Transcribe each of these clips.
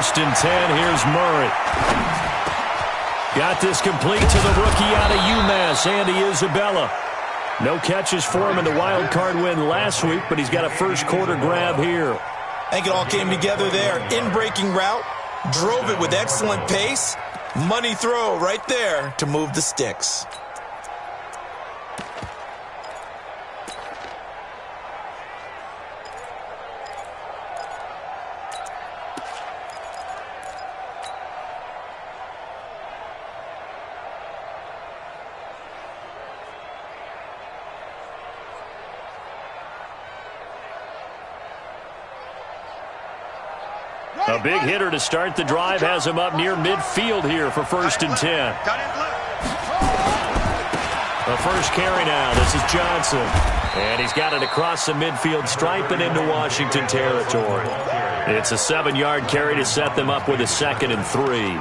1st and 10. Here's Murray. Got this complete to the rookie out of UMass, Andy Isabella. No catches for him in the wild card win last week, but he's got a first quarter grab here. I think it all came together there. In-breaking route, drove it with excellent pace. Money throw right there to move the sticks. A big hitter to start the drive has him up near midfield here for 1st and 10. The first carry now. This is Johnson. And he's got it across the midfield stripe and into Washington territory. It's a 7-yard carry to set them up with a 2nd and 3.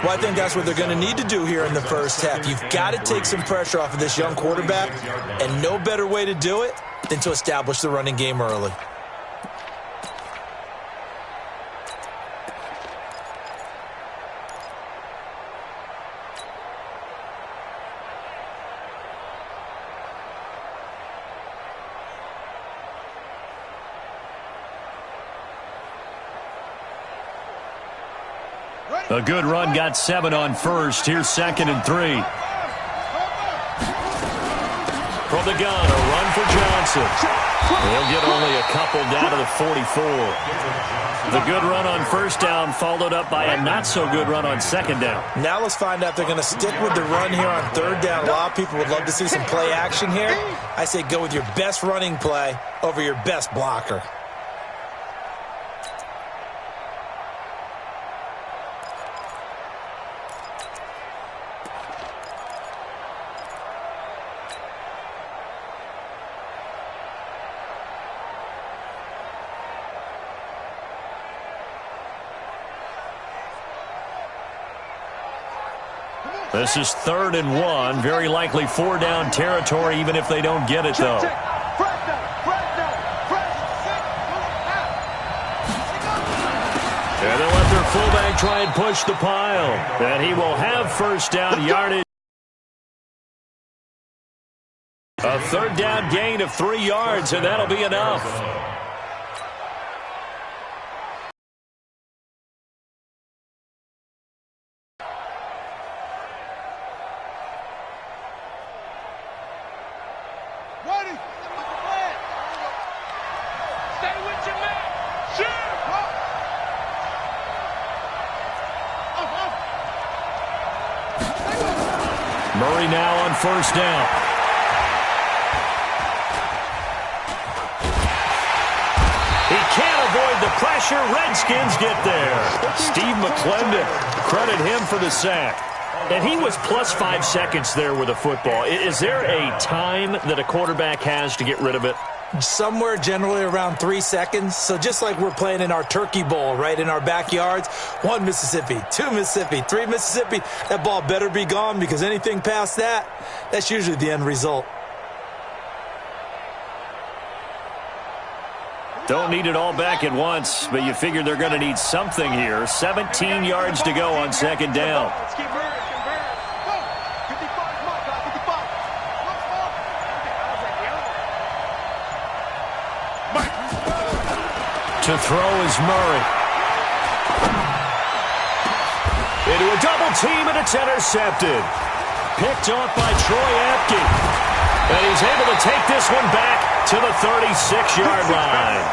Well, I think that's what they're going to need to do here in the first half. You've got to take some pressure off of this young quarterback, and no better way to do it than to establish the running game early. A good run got 7 on first. Here's 2nd and 3. From the gun, a run for Johnson. He'll get only a couple down to the 44. The good run on first down followed up by a not-so-good run on 2nd down. Now let's find out if they're going to stick with the run here on 3rd down. A lot of people would love to see some play action here. I say go with your best running play over your best blocker. This is 3rd and 1. Very likely 4-down territory, even if they don't get it, though. And they'll let their fullback try and push the pile. And he will have 1st down yardage. A 3rd down gain of 3 yards, and that'll be enough. Murray now on 1st down. He can't avoid the pressure. Redskins get there. Steve McClendon, credit him for the sack. And he was plus 5 seconds there with a football. Is there a time that a quarterback has to get rid of it? Somewhere generally around 3 seconds. So just like we're playing in our turkey bowl, right, in our backyards, 1 Mississippi, 2 Mississippi, 3 Mississippi, that ball better be gone because anything past that, that's usually the end result. Don't need it all back at once, but you figure they're going to need something here. 17 yards to go on 2nd down. To throw is Murray. Into a double team, and it's intercepted. Picked off by Troy Apke. And he's able to take this one back to the 36-yard line.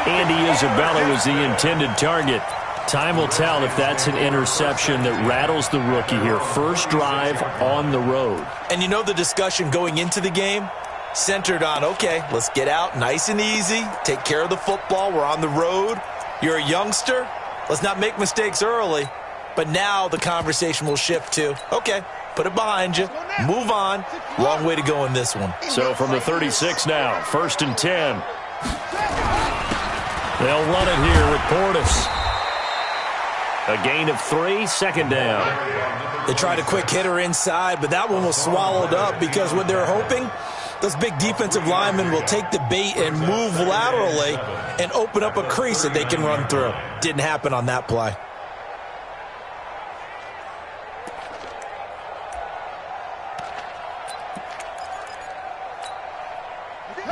Andy Isabella was the intended target. Time will tell if that's an interception that rattles the rookie here. First drive on the road. And you know the discussion going into the game? Centered on, okay, let's get out nice and easy, take care of the football, we're on the road, you're a youngster, let's not make mistakes early. But now the conversation will shift to, okay, put it behind you, move on, long way to go in this one. So from the 36 now, 1st and 10. They'll run it here with Portis. A gain of 3, 2nd down. They tried a quick hitter inside, but that one was swallowed up because what they're hoping, those big defensive linemen will take the bait and move laterally and open up a crease that they can run through. Didn't happen on that play.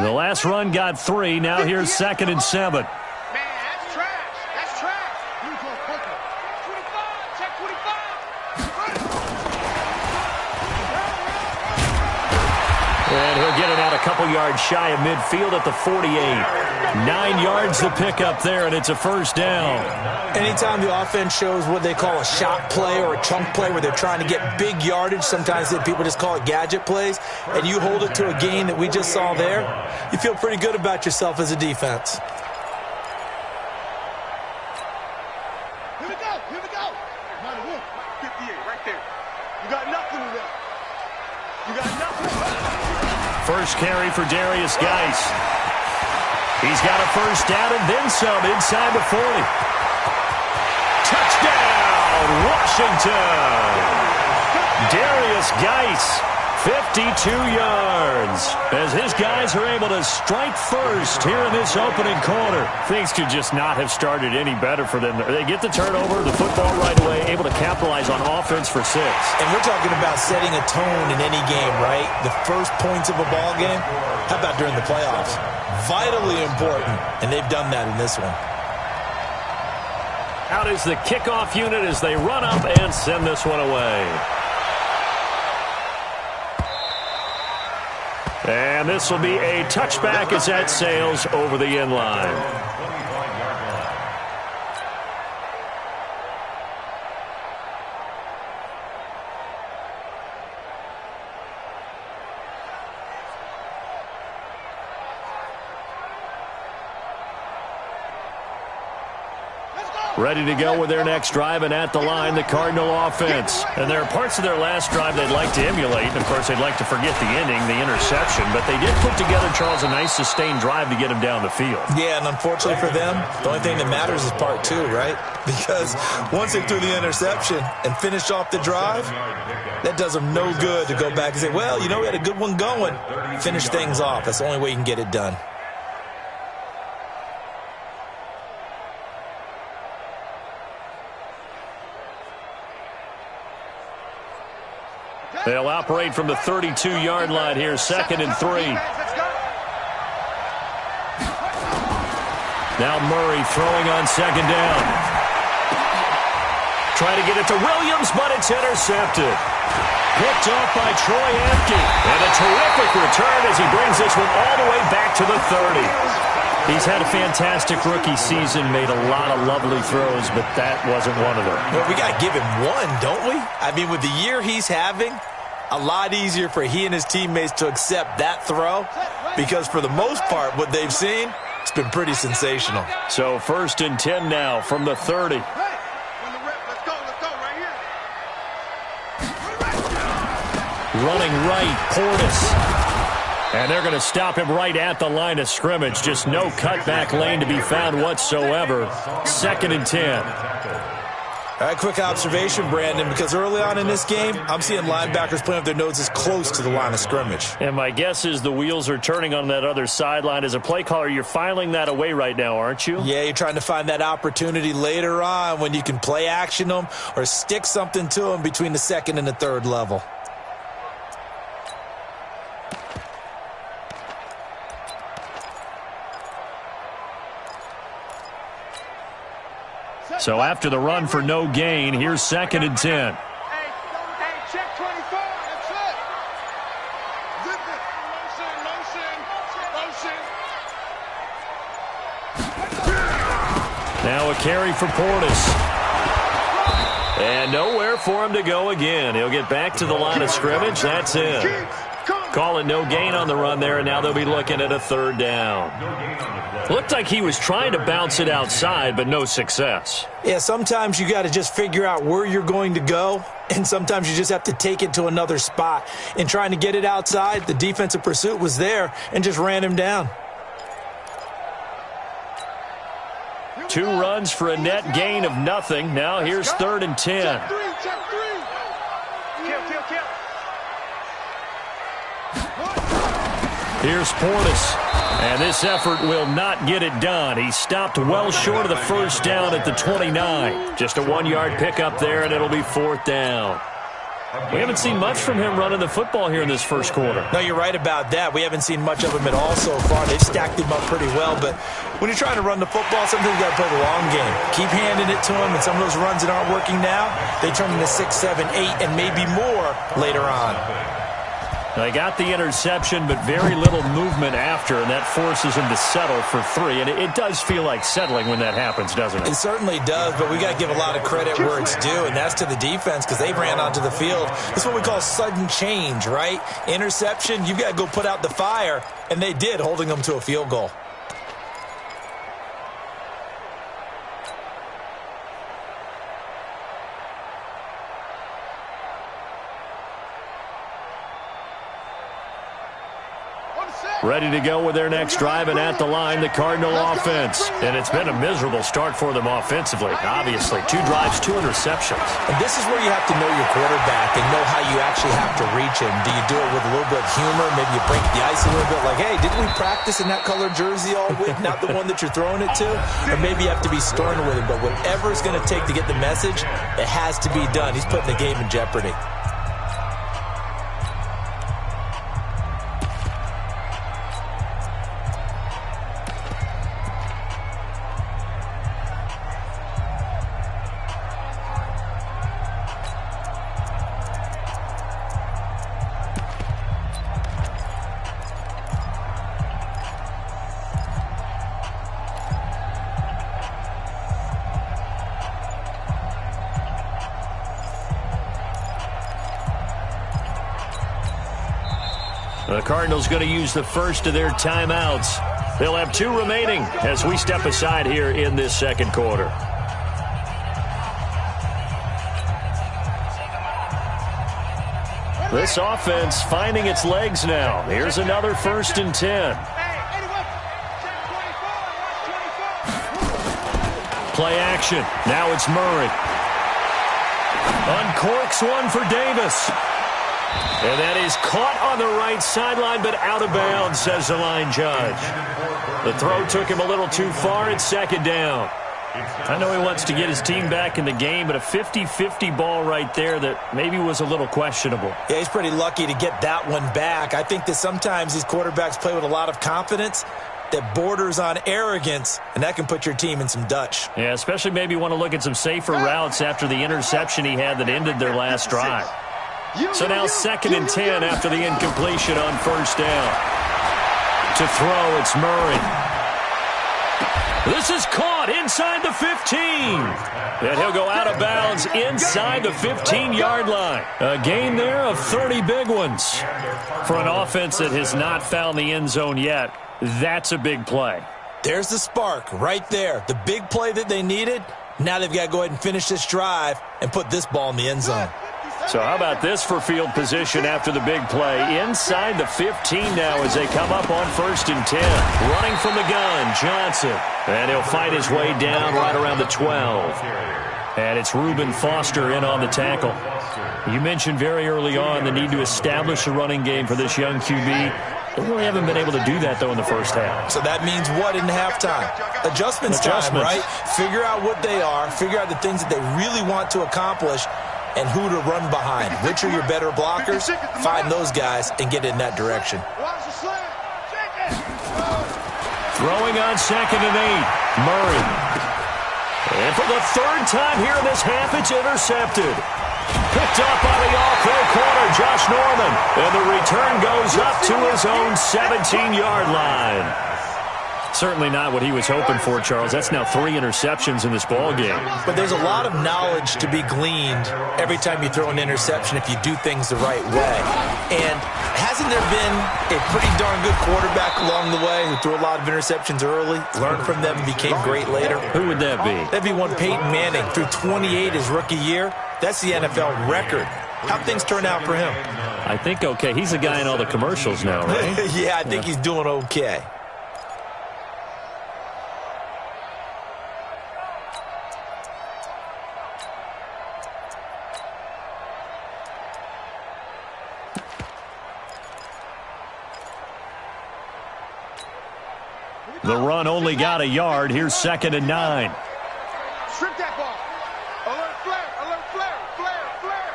The last run got 3. Now here's 2nd and 7. Man, that's trash. That's trash. You go quicker. 25. Check 25. And he'll get it out a couple yards shy of midfield at the 48. 9 yards to pick up there, and it's a first down. Anytime the offense shows what they call a shot play or a chunk play where they're trying to get big yardage, sometimes people just call it gadget plays, and you hold it to a gain that we just saw there, you feel pretty good about yourself as a defense. Here we go. Here we go. 58 right there. You got nothing to that. You got nothing. First carry for Darius Geis. He's got a first down and then some inside the 40. Touchdown, Washington! Darius Geis, 52 yards. As his guys are able to strike first here in this opening quarter. Things could just not have started any better for them. They get the turnover, the football right away, able to capitalize on offense for 6. And we're talking about setting a tone in any game, right? The first points of a ball game. How about during the playoffs? Vitally important, and they've done that in this one. Out is the kickoff unit as they run up and send this one away. And this will be a touchback as that sails over the end line. Ready to go with their next drive, and at the line, the Cardinal offense. And there are parts of their last drive they'd like to emulate. And, of course, they'd like to forget the ending, the interception. But they did put together, Charles, a nice sustained drive to get him down the field. Yeah, and unfortunately for them, the only thing that matters is part 2, right? Because once they threw the interception and finished off the drive, that does them no good to go back and say, well, you know, we had a good one going. Finish things off. That's the only way you can get it done. They'll operate from the 32-yard line here, 2nd and 3. Now Murray throwing on 2nd down. Try to get it to Williams, but it's intercepted. Picked off by Troy Apke. And a terrific return as he brings this one all the way back to the 30. He's had a fantastic rookie season, made a lot of lovely throws, but that wasn't one of them. Well, we got to give him one, don't we? I mean, with the year he's having, a lot easier for he and his teammates to accept that throw because for the most part, what they've seen, it's been pretty sensational. So 1st and 10 now from the 30. Let's go right here. Running right, Portis. And they're going to stop him right at the line of scrimmage. Just no cutback lane to be found whatsoever. 2nd and 10. All right, quick observation, Brandon, because early on in this game, I'm seeing linebackers playing with their noses close to the line of scrimmage. And my guess is the wheels are turning on that other sideline. As a play caller, you're filing that away right now, aren't you? Yeah, you're trying to find that opportunity later on when you can play action them or stick something to them between the 2nd and the 3rd level. So after the run for no gain, here's 2nd and 10. Hey, check 24. That's it. Zip it. Motion. Now a carry for Portis. And nowhere for him to go again. He'll get back to the line of scrimmage. That's it. Call it no gain on the run there, and now they'll be looking at a 3rd down. Looked like he was trying to bounce it outside, but no success. Yeah, sometimes you got to just figure out where you're going to go, and sometimes you just have to take it to another spot. In trying to get it outside, the defensive pursuit was there and just ran him down. 2 runs for a net gain of nothing. Now here's 3rd and 10. Check 3. Kill. Here's Portis. And this effort will not get it done. He stopped well short of the first down at the 29. Just a 1-yard pickup there, and it'll be 4th down. We haven't seen much from him running the football here in this first quarter. No, you're right about that. We haven't seen much of him at all so far. They've stacked him up pretty well, but when you're trying to run the football, sometimes you got to play the long game. Keep handing it to him, and some of those runs that aren't working now, they turn into 6, 7, 8, and maybe more later on. They got the interception, but very little movement after, and that forces him to settle for 3. And it does feel like settling when that happens, doesn't it? It certainly does, but we got to give a lot of credit where it's due, and that's to the defense because they ran onto the field. This is what we call sudden change, right? Interception, you've got to go put out the fire, and they did, holding them to a field goal. Ready to go with their next drive, and at the line, the Cardinal offense. And it's been a miserable start for them offensively, obviously. 2 drives, 2 interceptions. And this is where you have to know your quarterback and know how you actually have to reach him. Do you do it with a little bit of humor? Maybe you break the ice a little bit like, hey, didn't we practice in that color jersey all week, not the one that you're throwing it to? Or maybe you have to be stern with him. But whatever it's going to take to get the message, it has to be done. He's putting the game in jeopardy. The Cardinals going to use the first of their timeouts. They'll have 2 remaining as we step aside here in this second quarter. This offense finding its legs now. Here's another 1st and 10. Play action. Now it's Murray. Uncorks one for Davis. And that is caught on the right sideline, but out of bounds, says the line judge. The throw took him a little too far. It's 2nd down. I know he wants to get his team back in the game, but a 50-50 ball right there that maybe was a little questionable. Yeah, he's pretty lucky to get that one back. I think that sometimes these quarterbacks play with a lot of confidence that borders on arrogance, and that can put your team in some Dutch. Yeah, especially maybe want to look at some safer routes after the interception he had that ended their last drive. So now 2nd and 10 after the incompletion on 1st down. To throw, it's Murray. This is caught inside the 15. And he'll go out of bounds inside the 15-yard line. A gain there of 30 big ones. For an offense that has not found the end zone yet, that's a big play. There's the spark right there. The big play that they needed. Now they've got to go ahead and finish this drive and put this ball in the end zone. So how about this for field position after the big play? Inside the 15 now as they come up on 1st and 10. Running from the gun, Johnson. And he'll fight his way down right around the 12. And it's Reuben Foster in on the tackle. You mentioned very early on the need to establish a running game for this young QB. They really haven't been able to do that, though, in the first half. So that means what in halftime? Adjustments time, right? Figure out what they are. Figure out the things that they really want to accomplish and who to run behind. Which are your better blockers? Find those guys and get in that direction. Throwing on 2nd and 8. Murray. And for the 3rd time here in this half, it's intercepted. Picked up by the off-row corner, Josh Norman. And the return goes up to his own 17-yard line. Certainly not what he was hoping for, Charles. That's now 3 interceptions in this ball game. But there's a lot of knowledge to be gleaned every time you throw an interception if you do things the right way. And hasn't there been a pretty darn good quarterback along the way who threw a lot of interceptions early, learned from them, and became great later? Who would that be? That'd be one Peyton Manning. Threw 28 his rookie year. That's the NFL record. How'd things turn out for him? I think okay. He's a guy in all the commercials now, right? Yeah, I think he's doing okay. The run only got a yard. Here's 2nd and 9. Strip that ball. Alert flare, flare, flare.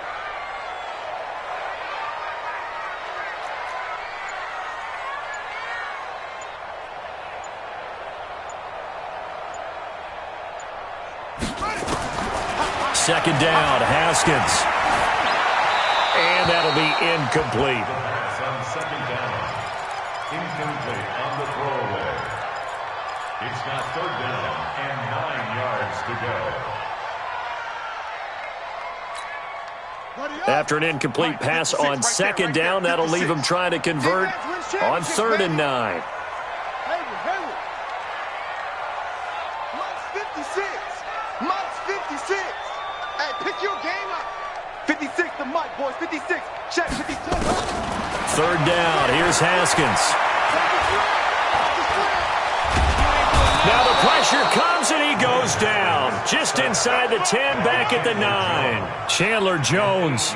second down. Haskins. And that'll be incomplete. On second down. Incomplete on the throwaway. It's now third down and 9 yards to go. After an incomplete pass on second down, that'll leave him trying to convert on 3rd and 9. Hayward. Mike's 56. Mike's 56. Hey, pick your game up. 56 to Mike, boys. 56. Check 56. 3rd down. Here's Haskins. Now the pressure comes and he goes down. Just inside the 10, back at the 9. Chandler Jones.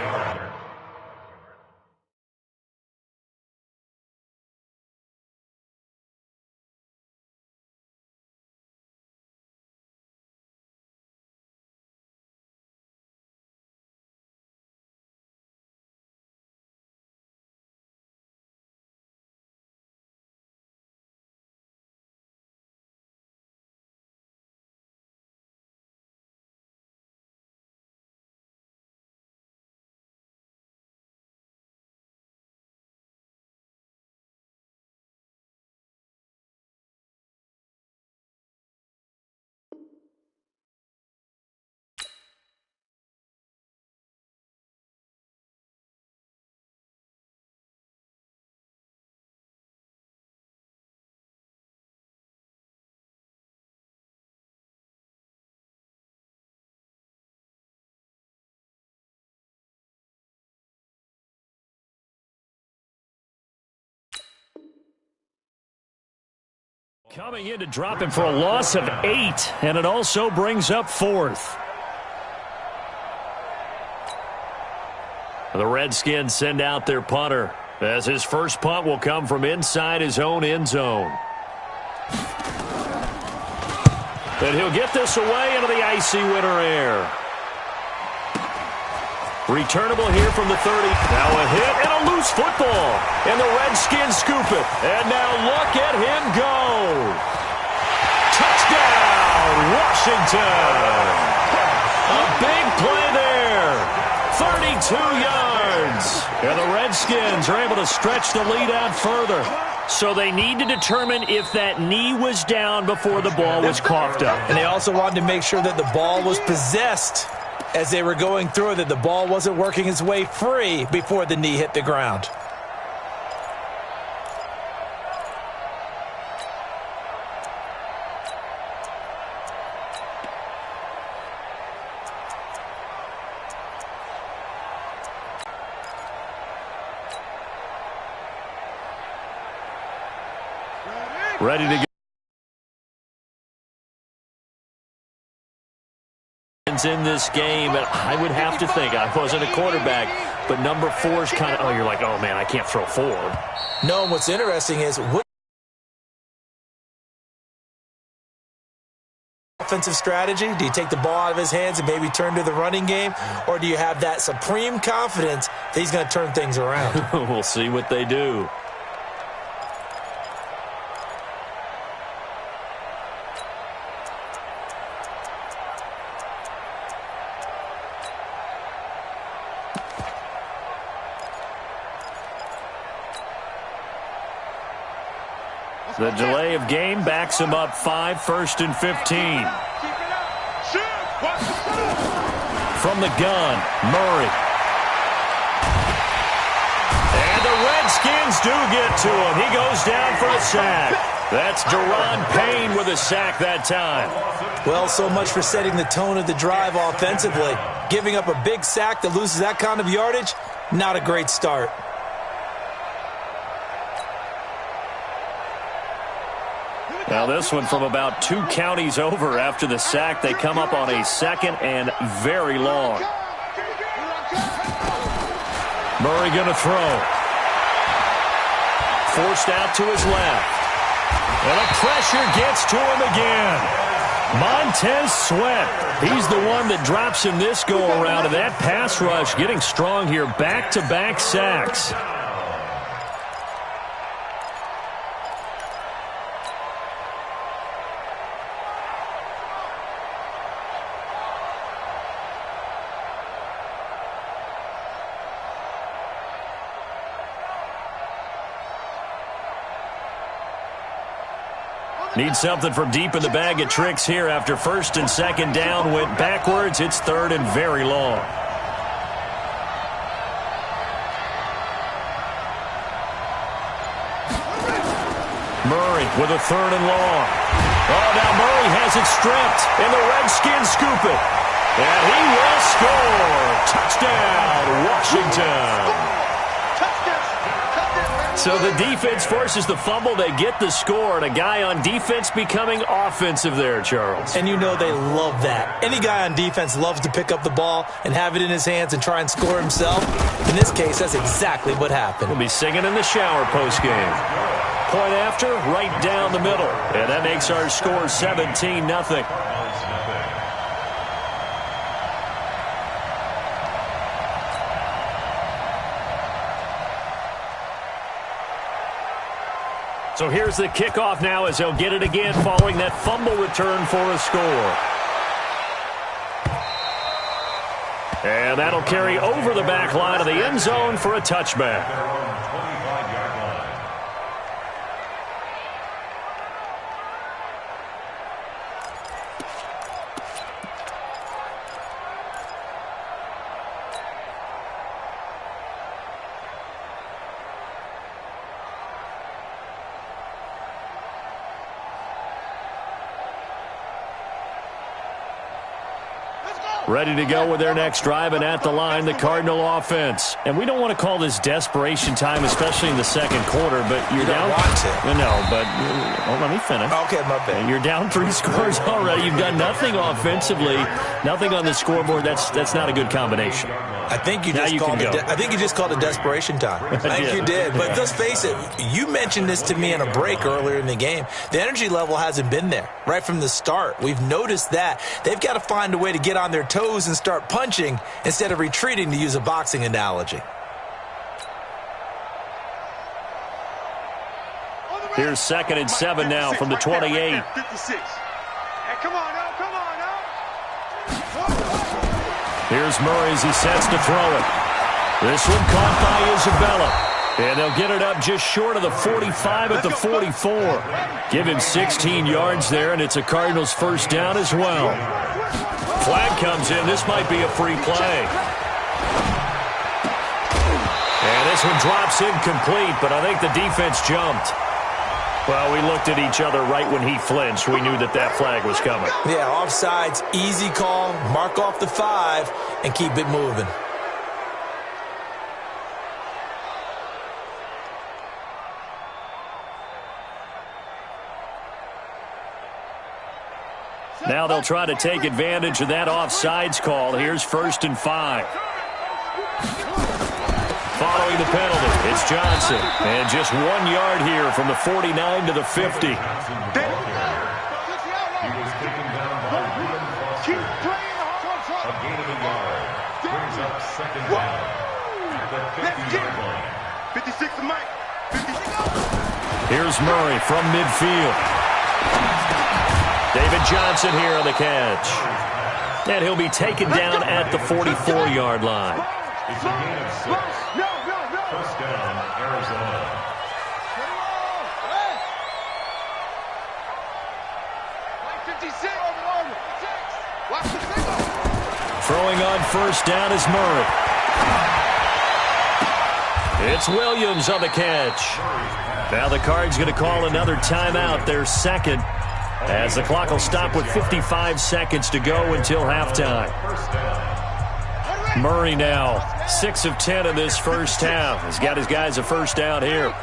Coming in to drop him for a loss of 8, and it also brings up 4th. The Redskins send out their punter, as his first punt will come from inside his own end zone. And he'll get this away into the icy winter air. Returnable here from the 30. Now a hit and a loose football. And the Redskins scoop it. And now look at him go. Touchdown, Washington. A big play there. 32 yards. And the Redskins are able to stretch the lead out further. So they need to determine if that knee was down before the ball was coughed up. And they also wanted to make sure that the ball was possessed as they were going through it, that the ball wasn't working its way free before the knee hit the ground. Ready to go. In this game, and I would have to think, I wasn't a quarterback, but number 4 is kind of, you're like, oh man, I can't throw 4. No, and what's interesting is what offensive strategy? Do you take the ball out of his hands and maybe turn to the running game, or do you have that supreme confidence that he's going to turn things around? We'll see what they do. The delay of game backs him up 5, 1st and 15. From the gun, Murray. And the Redskins do get to him. He goes down for a sack. That's Deron Payne with a sack that time. Well, so much for setting the tone of the drive offensively. Giving up a big sack that loses that kind of yardage, not a great start. Now this one from about 2 counties over after the sack. They come up on a 2nd and very long. Murray going to throw. Forced out to his left. And the pressure gets to him again. Montez Sweat. He's the one that drops him this go-around. And that pass rush getting strong here. Back-to-back sacks. Need something from deep in the bag of tricks here after first and second down went backwards. It's third and very long. Murray with a third and long. Oh, now Murray has it stripped, and the Redskins scoop it. And he will score. Touchdown, Washington. So the defense forces the fumble. They get the score, and a guy on defense becoming offensive there, Charles. And you know they love that. Any guy on defense loves to pick up the ball and have it in his hands and try and score himself. In this case, that's exactly what happened. He'll be singing in the shower postgame. Point after, right down the middle. And that makes our score 17-0. So here's the kickoff now as they'll get it again following that fumble return for a score. And that'll carry over the back line of the end zone for a touchback. Ready to go with their next drive, and at the line, the Cardinal offense. And we don't want to call this desperation time, especially in the second quarter, but you're down. Want to. No, but well, let me finish. Okay, my bad. You're down 3 scores already. You've done nothing offensively, nothing on the scoreboard. That's not a good combination. I think you just called it desperation time. I think you did. But let's face it, you mentioned this to me in a break earlier in the game. The energy level hasn't been there right from the start. We've noticed that. They've got to find a way to get on their toes and start punching instead of retreating, to use a boxing analogy. Here's 2nd and 7 now from the 28. 56. Hey, come on now, come on now. Here's Murray as he sets to throw it. This one caught by Isabella. And they'll get it up just short of the 45 at the 44. Give him 16 yards there, and it's a Cardinals first down as well. Flag comes in. This might be a free play. And this one drops incomplete, but I think the defense jumped. Well, we looked at each other right when he flinched. We knew that flag was coming. Yeah, offsides, easy call, mark off the 5, and keep it moving. Now they'll try to take advantage of that offsides call. Here's 1st and 5. Following the penalty, it's Johnson. And just 1 yard here from the 49 to the 50. He was taken down by Ruben Foster. A gain of a yard. Brings up 2nd down at the 50-yard line. 56 to Mike. 56. Here's Murray from midfield. David Johnson here on the catch. And he'll be taken down at the 44-yard line. It's a gain of 6. First down, Arizona. Throwing on first down is Murray. It's Williams on the catch. Now the Cards going to call another timeout, their second, as the clock will stop with 55 seconds to go until halftime. Murray now 6 of 10 in this first half. He's got his guys a first down here.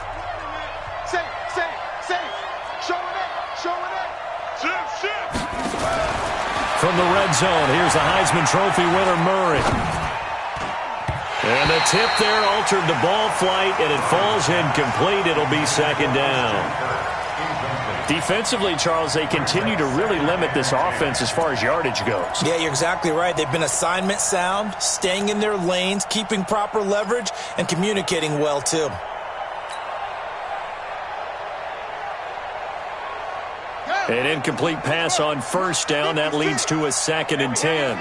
From the red zone, here's the Heisman Trophy winner, Murray. And the tip there altered the ball flight, and it falls incomplete. It'll be 2nd down. Defensively, Charles, they continue to really limit this offense as far as yardage goes. Yeah, you're exactly right. They've been assignment sound, staying in their lanes, keeping proper leverage, and communicating well, too. An incomplete pass on first down. That leads to a 2nd and 10.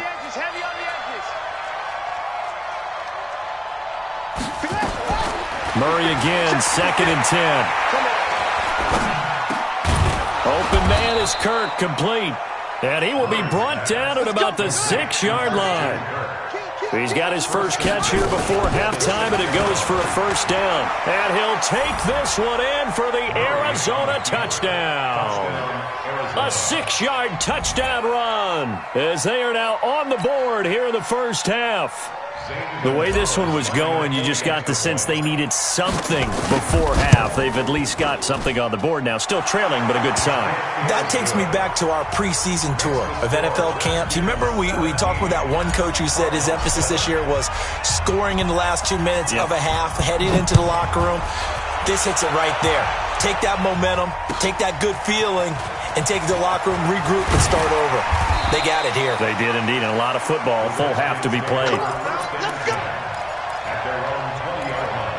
Murray again, 2nd and 10. Open man is Kirk, complete. And he will be brought down at about the 6-yard line. He's got his first catch here before halftime, and it goes for a first down. And he'll take this one in for the Arizona touchdown. A 6-yard touchdown run as they are now on the board here in the first half. The way this one was going, you just got the sense they needed something before half. They've at least got something on the board now. Still trailing, but a good sign. That takes me back to our preseason tour of NFL camps. You remember we talked with that one coach who said his emphasis this year was scoring in the last 2 minutes of a half, heading into the locker room. This hits it right there. Take that momentum, take that good feeling, and take it to the locker room, regroup, and start over. They got it here. They did indeed, and a lot of football, full half to be played. Let's go. At their own 20-yard line.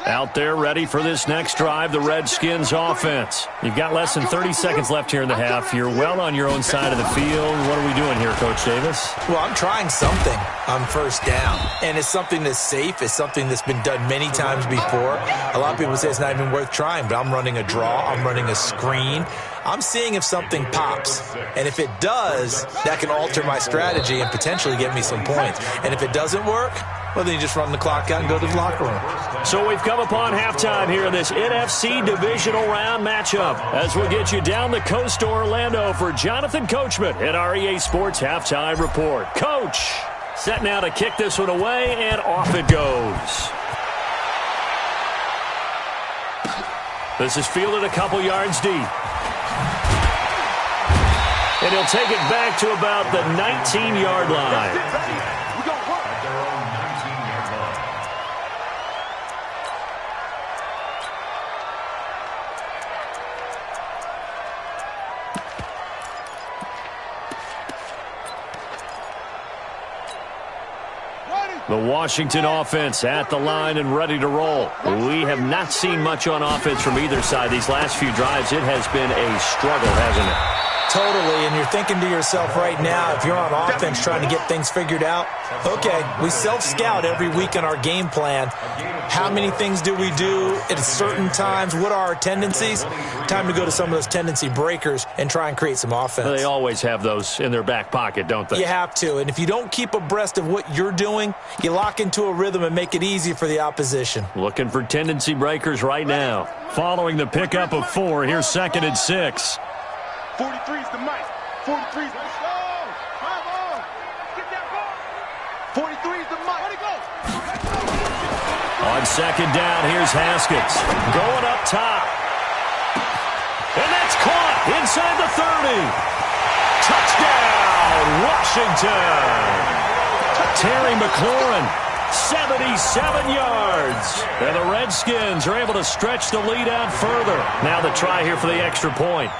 Out there ready for this next drive, the Redskins offense. You've got less than 30 seconds left here in the half. You're well on your own side of the field. What are we doing here, Coach Davis? Well, I'm trying something on first down, and it's something that's safe. It's something that's been done many times before. A lot of people say it's not even worth trying, but I'm running a draw. I'm running a screen. I'm seeing if something pops, and if it does, that can alter my strategy and potentially get me some points. And if it doesn't work, well, then you just run the clock out and go to the locker room. So we've come upon halftime here in this NFC divisional round matchup as we'll get you down the coast to Orlando for Jonathan Coachman at our EA Sports Halftime Report. Coach, set now to kick this one away, and off it goes. This is fielded a couple yards deep. And he'll take it back to about the 19-yard line. The Washington offense at the line and ready to roll. We have not seen much on offense from either side these last few drives. It has been a struggle, hasn't it? Totally, and you're thinking to yourself right now, if you're on offense trying to get things figured out, okay, we self-scout every week in our game plan. How many things do we do at certain times? What are our tendencies? Time to go to some of those tendency breakers and try and create some offense. They always have those in their back pocket, don't they? You have to, and if you don't keep abreast of what you're doing, you lock into a rhythm and make it easy for the opposition. Looking for tendency breakers right now. Following the pickup of 4, here's 2nd and 6. 43's the mic. 43's the mic. Come on. Get that ball. 43's the mic. Let it go. On 2nd down, here's Haskins. Going up top. And that's caught inside the 30. Touchdown, Washington. Terry McLaurin, 77 yards. And the Redskins are able to stretch the lead out further. Now the try here for the extra point.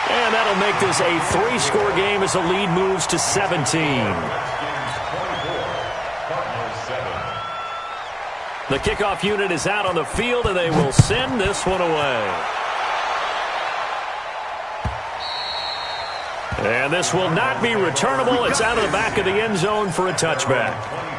And that'll make this a 3-score game as the lead moves to 17. The kickoff unit is out on the field, and they will send this one away. And this will not be returnable. It's out of the back of the end zone for a touchback.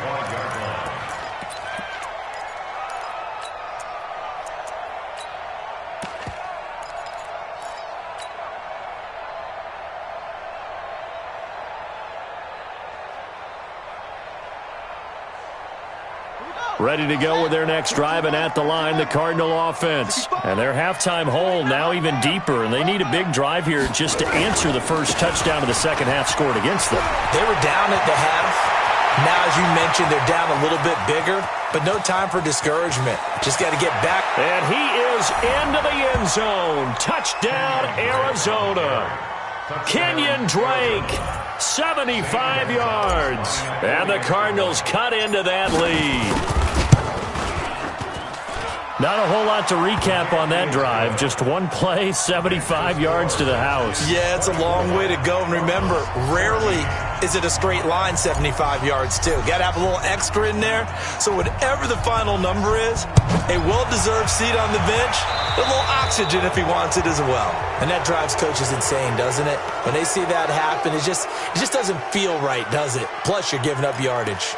Ready to go with their next drive, and at the line, the Cardinal offense. And their halftime hole now even deeper, and they need a big drive here just to answer the first touchdown of the second half scored against them. They were down at the half. Now, as you mentioned, they're down a little bit bigger, but no time for discouragement. Just got to get back. And he is into the end zone. Touchdown, Arizona. Kenyon Drake, 75 yards. And the Cardinals cut into that lead. Not a whole lot to recap on that drive. Just one play, 75 yards to the house. Yeah, it's a long way to go. And remember, rarely is it a straight line 75 yards, too? Got to have a little extra in there. So whatever the final number is, a well-deserved seat on the bench, a little oxygen if he wants it as well. And that drives coaches insane, doesn't it? When they see that happen, it just doesn't feel right, does it? Plus, you're giving up yardage.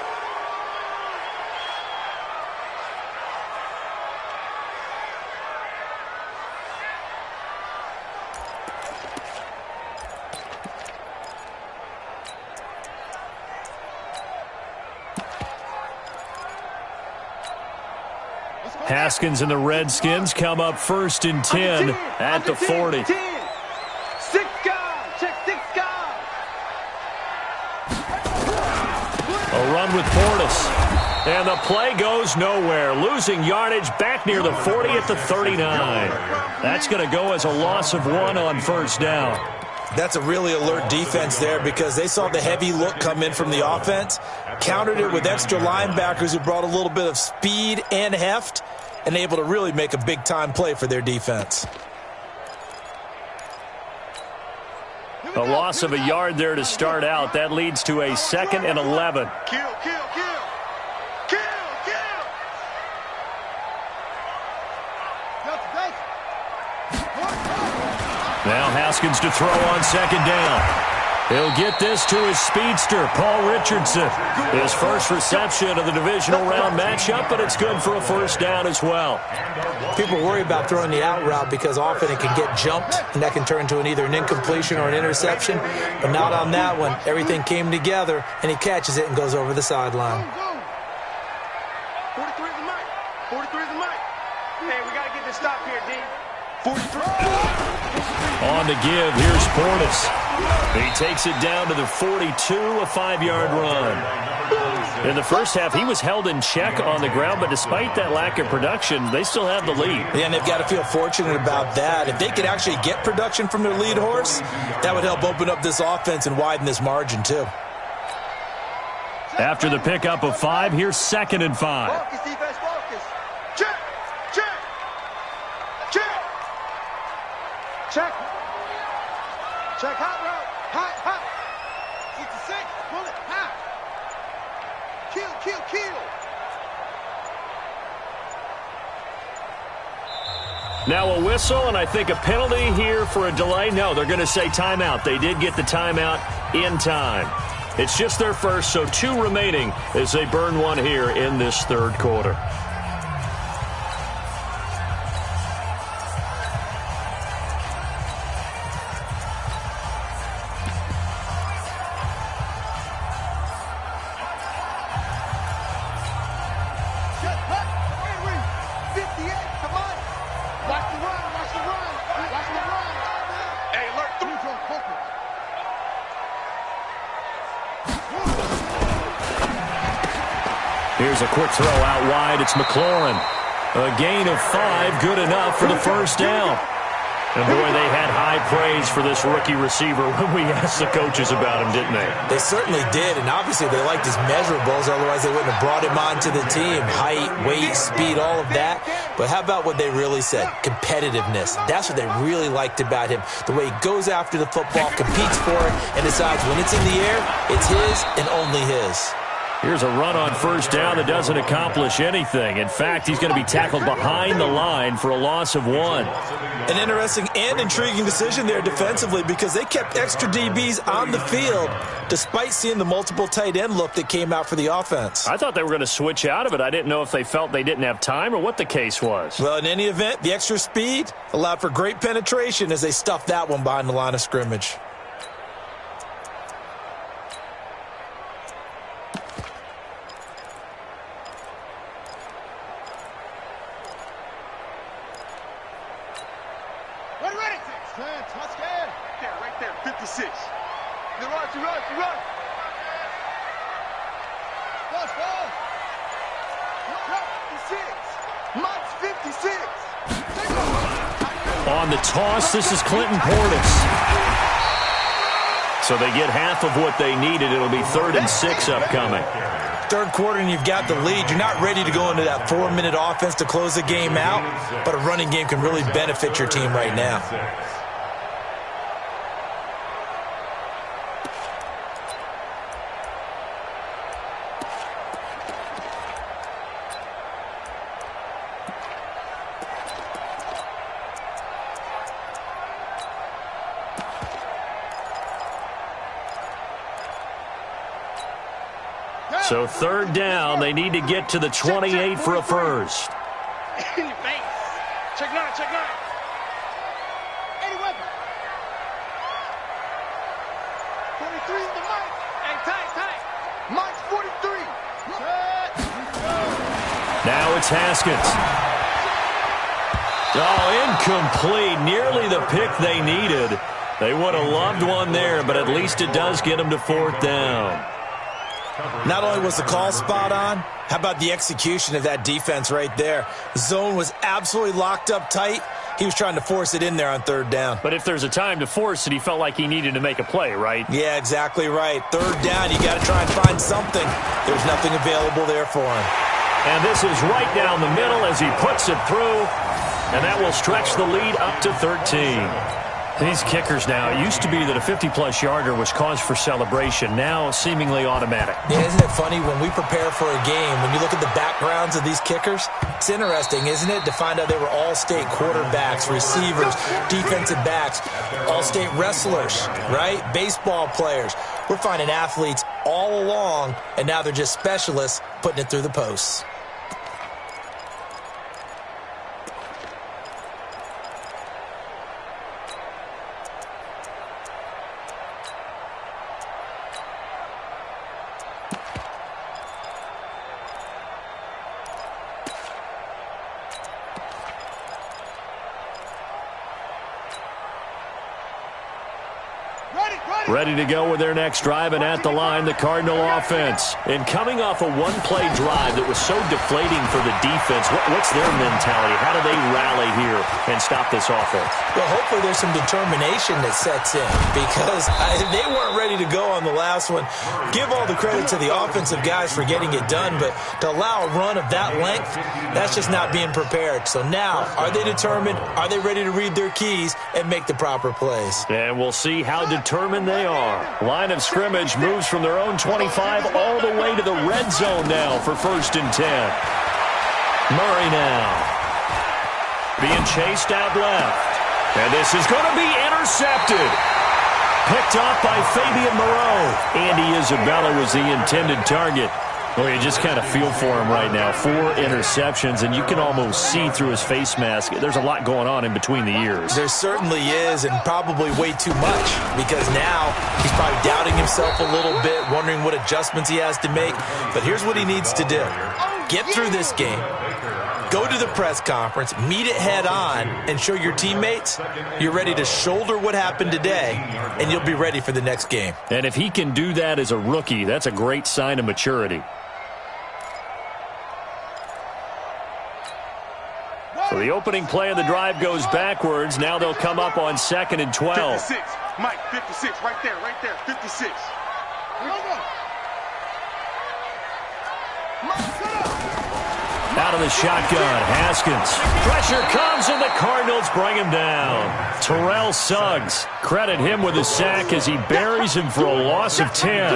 Haskins and the Redskins come up 1st and 10 at the 40. 6 guys. Check 6 guys. A run with Portis. And the play goes nowhere. Losing yardage back near the 40 at the 39. That's going to go as a loss of 1 on 1st down. That's a really alert defense there because they saw the heavy look come in from the offense, countered it with extra linebackers who brought a little bit of speed and heft, and able to really make a big-time play for their defense. A loss of a yard there to start out. That leads to a 2nd and 11. Kill. Now Haskins to throw on 2nd down. He'll get this to his speedster, Paul Richardson. His first reception of the divisional round matchup, but it's good for a 1st down as well. People worry about throwing the out route because often it can get jumped, and that can turn into either an incompletion or an interception. But not on that one. Everything came together, and he catches it and goes over the sideline. 43 is the mic. 43 is the mic. Hey, we got to get this stop here, D. 43. On to give, here's Portis. He takes it down to the 42, a 5-yard run. In the first half, he was held in check on the ground, but despite that lack of production, they still have the lead. Yeah, and they've got to feel fortunate about that. If they could actually get production from their lead horse, that would help open up this offense and widen this margin, too. After the pickup of 5, here's 2nd and 5. Focus, defense, focus. Check. Check, hot route. Hot. 66, pull it, hot. Kill. Now a whistle, and I think a penalty here for a delay. No, they're going to say timeout. They did get the timeout in time. It's just their first, so 2 remaining as they burn 1 here in this 3rd quarter. Here's a quick throw out wide. It's McLaurin. A gain of 5, good enough for the 1st down. And, boy, they had high praise for this rookie receiver when we asked the coaches about him, didn't they? They certainly did, and obviously they liked his measurables. Otherwise, they wouldn't have brought him onto the team. Height, weight, speed, all of that. But how about what they really said? Competitiveness. That's what they really liked about him. The way he goes after the football, competes for it, and decides when it's in the air, it's his and only his. Here's a run on 1st down that doesn't accomplish anything. In fact, he's going to be tackled behind the line for a loss of 1. An interesting and intriguing decision there defensively because they kept extra DBs on the field despite seeing the multiple tight end look that came out for the offense. I thought they were going to switch out of it. I didn't know if they felt they didn't have time or what the case was. Well, in any event, the extra speed allowed for great penetration as they stuffed that one behind the line of scrimmage. Right there, 56. You run. Mike's 56. On the toss, this is Clinton Portis. So they get half of what they needed. It'll be 3rd and 6 upcoming. 3rd quarter and you've got the lead. You're not ready to go into that 4-minute offense to close the game out, but a running game can really benefit your team right now. So third down, they need to get to the 28 for a first. In your face. Check 9, check 9. Any weapon. 43 is the mic. Hey, tight. Mike's 43. Now it's Haskins. Oh, incomplete. Nearly the pick they needed. They would have loved one there, but at least it does get them to fourth down. Not only was the call spot on, how about the execution of that defense right there? The zone was absolutely locked up tight. He was trying to force it in there on third down. But if there's a time to force it, he felt like he needed to make a play, right? Yeah, exactly right. Third down, you got to try and find something. There's nothing available there for him. And this is right down the middle as he puts it through, and that will stretch the lead up to 13. These kickers now, it used to be that a 50-plus yarder was cause for celebration, now seemingly automatic. Yeah, isn't it funny when we prepare for a game, when you look at the backgrounds of these kickers, it's interesting, isn't it, to find out they were all-state quarterbacks, receivers, defensive backs, all-state wrestlers, right? Baseball players. We're finding athletes all along, and now they're just specialists putting it through the posts. Ready to go with their next drive, and at the line, the Cardinal offense. And coming off a one-play drive that was so deflating for the defense, what's their mentality? How do they rally here and stop this offense? Well, hopefully there's some determination that sets in, because they weren't ready to go on the last one. Give all the credit to the offensive guys for getting it done, but to allow a run of that length, that's just not being prepared. So now, are they determined? Are they ready to read their keys and make the proper plays? And we'll see how determined they are. Line of scrimmage moves from their own 25 all the way to the red zone now for 1st and 10. Murray now being chased out left. And this is going to be intercepted. Picked off by Fabian Moreau. Andy Isabella was the intended target. Well, you just kind of feel for him right now. 4 interceptions, and you can almost see through his face mask. There's a lot going on in between the ears. There certainly is, and probably way too much, because now he's probably doubting himself a little bit, wondering what adjustments he has to make. But here's what he needs to do. Get through this game. Go to the press conference, meet it head on, and show your teammates you're ready to shoulder what happened today, and you'll be ready for the next game. And if he can do that as a rookie, that's a great sign of maturity. So the opening play of the drive goes backwards. Now they'll come up on 2nd and 12. 56. Mike, 56. Right there. 56. Out of the shotgun, Haskins. Pressure comes, and the Cardinals bring him down. Terrell Suggs, credit him with a sack as he buries him for a loss of 10.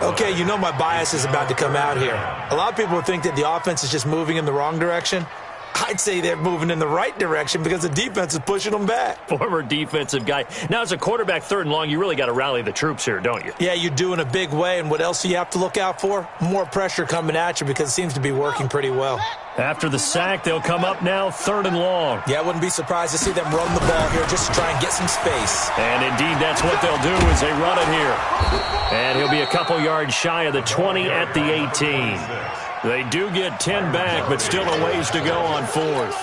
Okay, you know my bias is about to come out here. A lot of people think that the offense is just moving in the wrong direction. I'd say they're moving in the right direction because the defense is pushing them back. Former defensive guy. Now, as a quarterback 3rd and long, you really got to rally the troops here, don't you? Yeah, you do in a big way, and what else do you have to look out for? More pressure coming at you because it seems to be working pretty well. After the sack, they'll come up now 3rd and long. Yeah, I wouldn't be surprised to see them run the ball here just to try and get some space. And indeed, that's what they'll do as they run it here. And he'll be a couple yards shy of the 20 at the 18. They do get 10 back, but still a ways to go on 4th.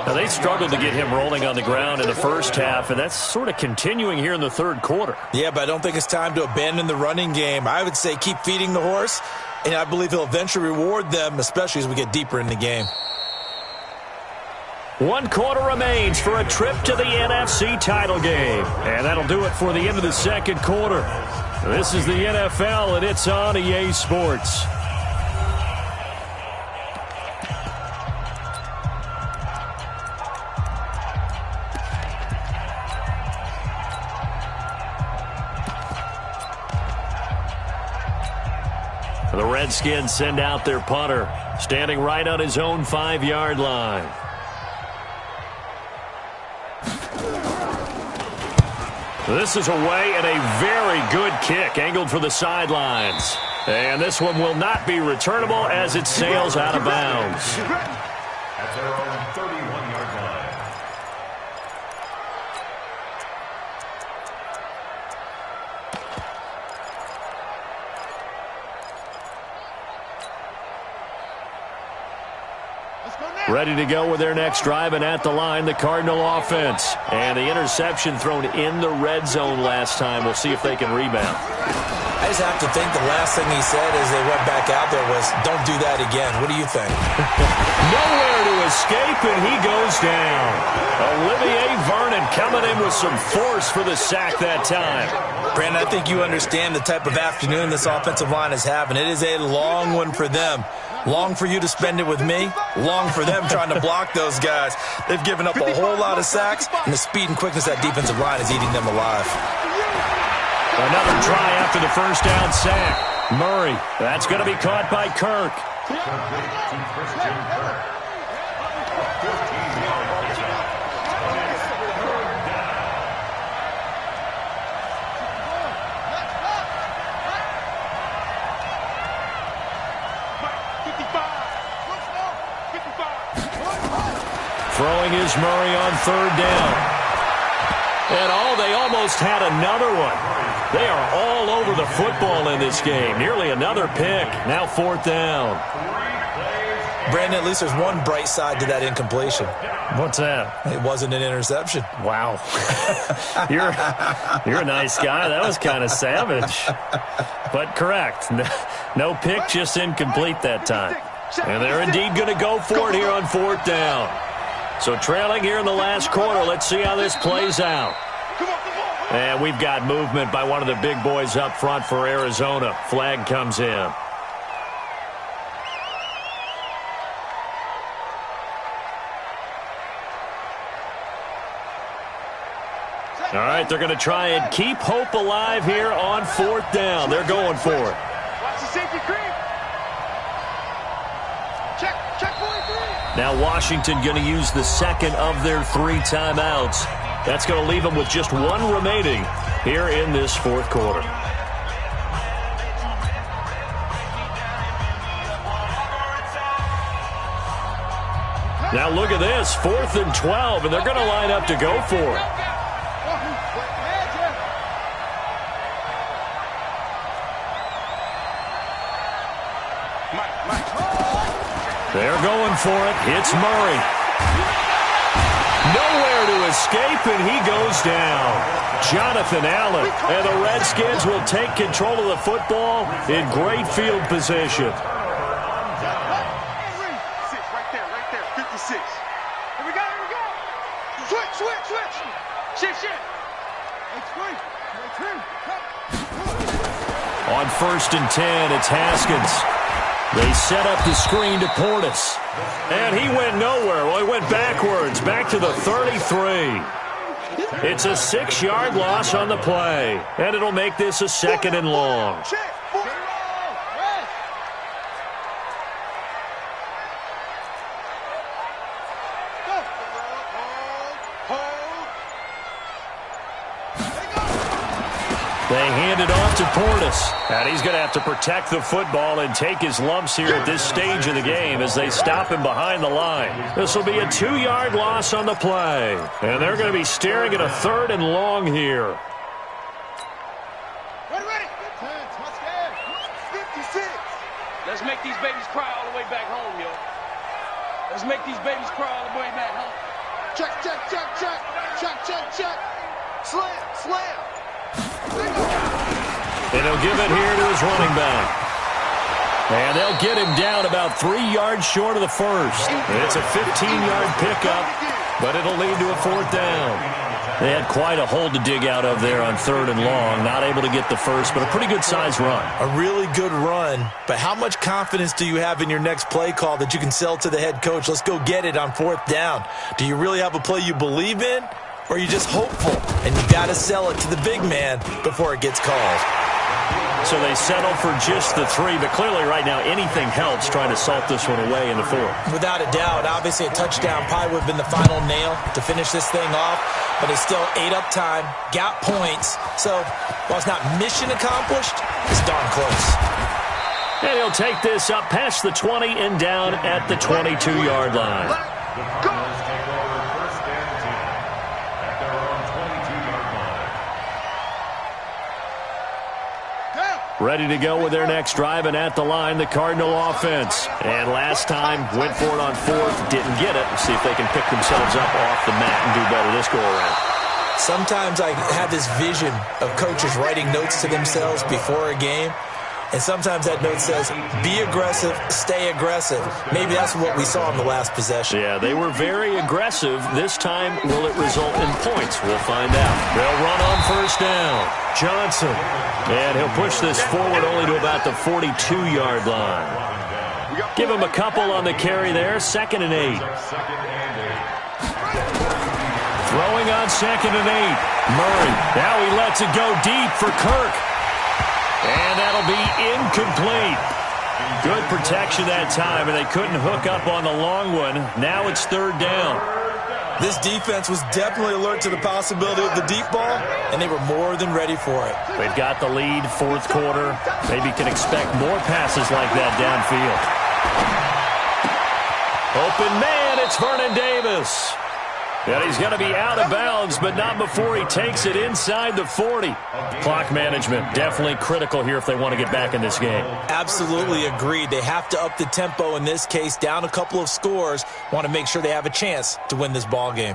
Now, they struggled to get him rolling on the ground in the first half, and that's sort of continuing here in the 3rd quarter. Yeah, but I don't think it's time to abandon the running game. I would say keep feeding the horse, and I believe he'll eventually reward them, especially as we get deeper in the game. 1 quarter remains for a trip to the NFC title game. And that'll do it for the end of the 2nd quarter. This is the NFL, and it's on EA Sports. The Redskins send out their punter, standing right on his own 5-yard line. This is away, and a very good kick angled for the sidelines. And this one will not be returnable as it sails out of bounds. At their own 31-yard line. Ready to go with their next drive, and at the line, the Cardinal offense. And the interception thrown in the red zone last time. We'll see if they can rebound. I just have to think the last thing he said as they went back out there was, don't do that again. What do you think? Nowhere to escape, and he goes down. Olivier Vernon coming in with some force for the sack that time. Brandon, I think you understand the type of afternoon this offensive line is having. It is a long one for them. Long for you to spend it with me. Long for them trying to block those guys. They've given up a whole lot of sacks, and the speed and quickness of that defensive line is eating them alive. Another try after the first down sack. Murray, that's going to be caught by Kirk. Complete to Christian Kirk. 15-yard pickup. And it's third down. Throwing is Murray on third down. And they almost had another one. They are all over the football in this game. Nearly another pick. Now fourth down. Brandon, at least there's one bright side to that incompletion. What's that? It wasn't an interception. Wow. You're a nice guy. That was kind of savage. But correct. No pick, just incomplete that time. And they're indeed going to go for it here on fourth down. So trailing here in the last quarter. Let's see how this plays out. And we've got movement by one of the big boys up front for Arizona. Flag comes in. All right, they're going to try and keep hope alive here on fourth down. They're going for it. Watch the safety creep. Check 43. Now Washington going to use the second of their 3 timeouts. That's going to leave them with just one remaining here in this fourth quarter. Now look at this, 4th and 12, and they're going to line up to go for it. They're going for it. It's Murray. Nowhere to escape, and he goes down. Jonathan Allen. And the Redskins will take control of the football in great field position. Right there. 56. Here we go. Switch. Shift. On 1st and 10, it's Haskins. They set up the screen to Portis. And he went nowhere. Well, he went backwards, back to the 33. It's a 6-yard loss on the play. And it'll make this a 2nd and long. They hand it off to Portis. And he's going to have to protect the football and take his lumps here at this stage of the game as they stop him behind the line. This will be a 2-yard loss on the play. And they're going to be staring at a 3rd and long here. Ready. 56. Let's make these babies cry all the way back home, yo. Let's make these babies cry all the way back home. Check. Slam. And he'll give it here to his running back. And they'll get him down about 3 yards short of the first. It's a 15-yard pickup, but it'll lead to a 4th down. They had quite a hole to dig out of there on 3rd and long. Not able to get the first, but a pretty good-sized run. A really good run, but how much confidence do you have in your next play call that you can sell to the head coach? Let's go get it on 4th down. Do you really have a play you believe in, or are you just hopeful? And you got to sell it to the big man before it gets called. So they settle for just the 3, but clearly right now anything helps trying to salt this one away in the 4th. Without a doubt, obviously a touchdown probably would have been the final nail to finish this thing off, but it's still ate up time, got points. So while it's not mission accomplished, it's darn close. And he'll take this up past the 20 and down at the 22-yard line. The Cardinals take over 1st and 10 at their own 22-yard line. Ready to go with their next drive, and at the line, the Cardinal offense. And last time, went for it on 4th, didn't get it. See if they can pick themselves up off the mat and do better this go-around. Sometimes I have this vision of coaches writing notes to themselves before a game. And sometimes that note says, be aggressive, stay aggressive. Maybe that's what we saw in the last possession. Yeah, they were very aggressive. This time, will it result in points? We'll find out. They'll run on 1st down. Johnson. And he'll push this forward only to about the 42-yard line. Give him a couple on the carry there. 2nd and 8. Throwing on 2nd and 8. Murray. Now he lets it go deep for Kirk. And that'll be incomplete. Good protection that time, and they couldn't hook up on the long one. Now it's 3rd down. This defense was definitely alert to the possibility of the deep ball, and they were more than ready for it. They've got the lead, 4th quarter. Maybe can expect more passes like that downfield. Open man, it's Vernon Davis. And he's going to be out of bounds, but not before he takes it inside the 40. Clock management, definitely critical here if they want to get back in this game. Absolutely agreed. They have to up the tempo in this case, down a couple of scores. Want to make sure they have a chance to win this ball game.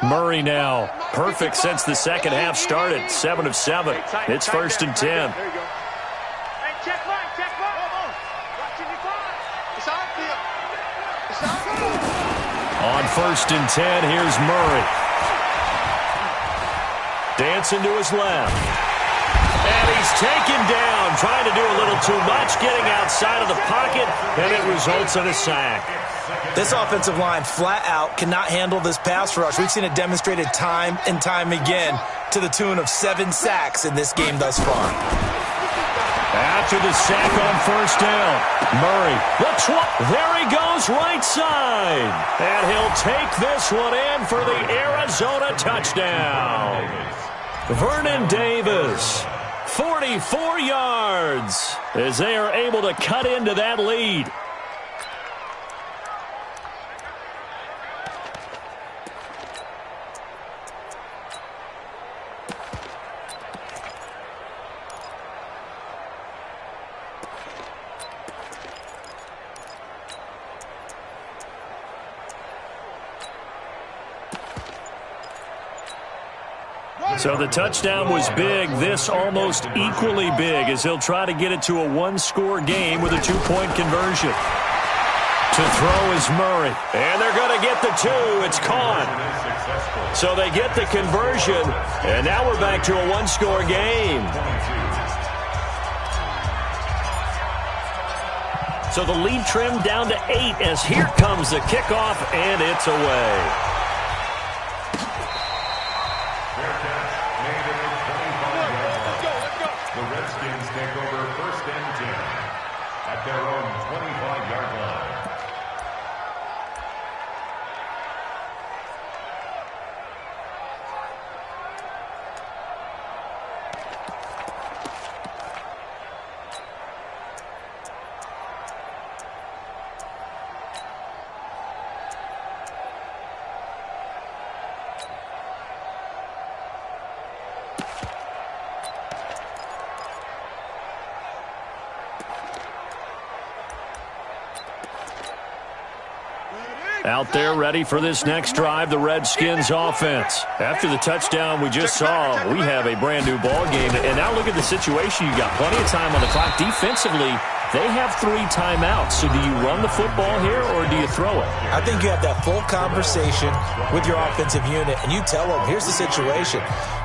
Murray now, perfect since the second half started, 7 of 7. It's 1st and 10. On 1st and 10, here's Murray. Dancing to his left. And he's taken down, trying to do a little too much, getting outside of the pocket, and it results in a sack. This offensive line flat out cannot handle this pass rush. We've seen it demonstrated time and time again to the tune of 7 sacks in this game thus far. After the sack on 1st down, Murray, there he goes right side. And he'll take this one in for the Arizona touchdown. Vernon Davis, 44 yards, as they are able to cut into that lead. So the touchdown was big. This almost equally big as he'll try to get it to a 1-score game with a 2-point conversion. To throw is Murray. And they're going to get the 2. It's caught. So they get the conversion. And now we're back to a 1-score game. So the lead trimmed down to 8 as here comes the kickoff, and it's away. Their own 25-yard line. Out there ready for this next drive, the Redskins offense. After the touchdown we just saw, we have a brand new ball game. And now look at the situation. You got plenty of time on the clock. Defensively, they have 3 timeouts. So do you run the football here or do you throw it? I think you have that full conversation with your offensive unit, and you tell them, here's the situation.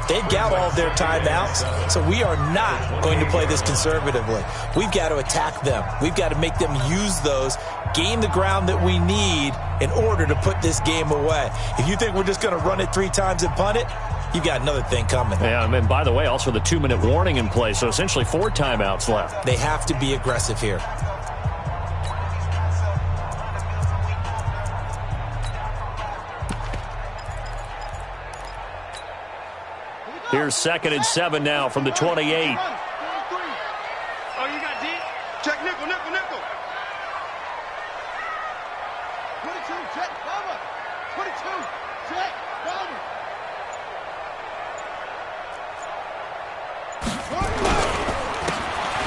They've got all of their timeouts, so we are not going to play this conservatively. We've got to attack them. We've got to make them use those, gain the ground that we need in order to put this game away. If you think we're just going to run it 3 times and punt it, you've got another thing coming. Yeah, and by the way, also the 2-minute warning in play, so essentially 4 timeouts left. They have to be aggressive here. Here's 2nd and 7 now from the 28. Oh, you got D? Check nickel, nickel, nickel. 22, check, cover. 22, check, cover.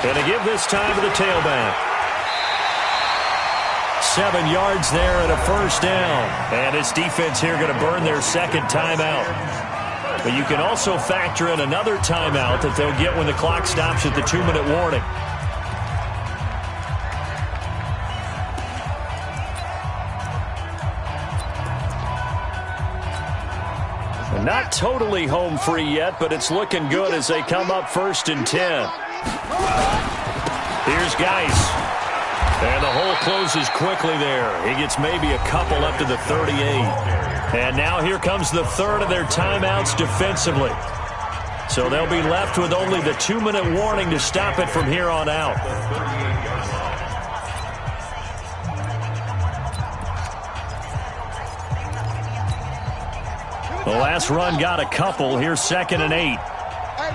Going to give this time to the tailback. 7 yards there and a first down. And his defense here going to burn their second timeout. But you can also factor in another timeout that they'll get when the clock stops at the 2-minute warning. Not totally home free yet, but it's looking good as they come up 1st and 10. Here's Geis. And the hole closes quickly there. He gets maybe a couple up to the 38. And now here comes the third of their timeouts defensively. So they'll be left with only the 2-minute warning to stop it from here on out. The last run got a couple. Here's 2nd and 8. Hey,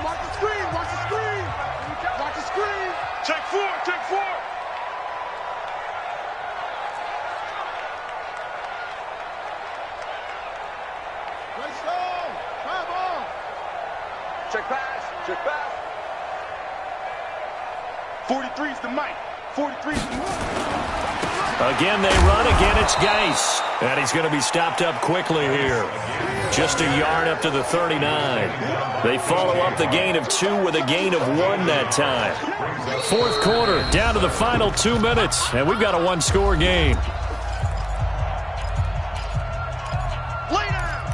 watch the screen, watch the screen. Watch the screen. Check 4, check 4. Let's go. Come on. Check pass, check pass. 43's the mic. 43's the mic. Again, they run. Again, it's Geis. And he's going to be stopped up quickly here. Just a yard up to the 39. They follow up the gain of 2 with a gain of 1 that time. 4th quarter, down to the final 2 minutes. And we've got a 1-score game. Lay down.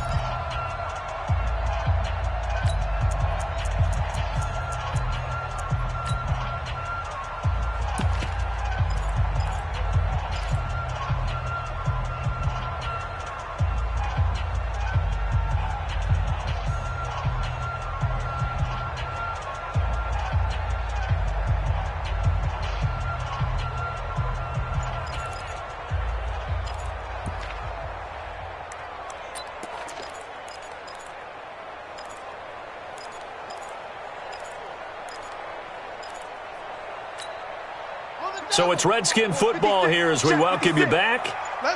So it's Redskin football here as we welcome you back.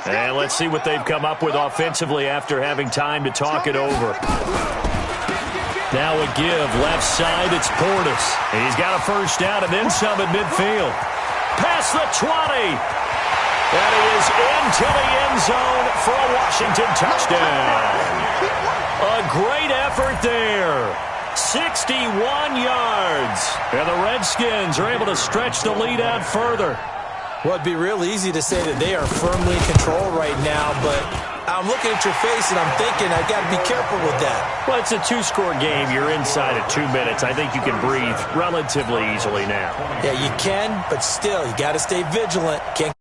And let's see what they've come up with offensively after having time to talk it over. Now a give, left side, it's Portis. He's got a first down and then some at midfield. Past the 20. And he is into the end zone for a Washington touchdown. A great effort there. 61 yards. And the Redskins are able to stretch the lead out further. Well, it'd be real easy to say that they are firmly in control right now, but I'm looking at your face and I'm thinking I got to be careful with that. Well, it's a 2-score game. You're inside at 2 minutes. I think you can breathe relatively easily now. Yeah, you can, but still, you got to stay vigilant. Can't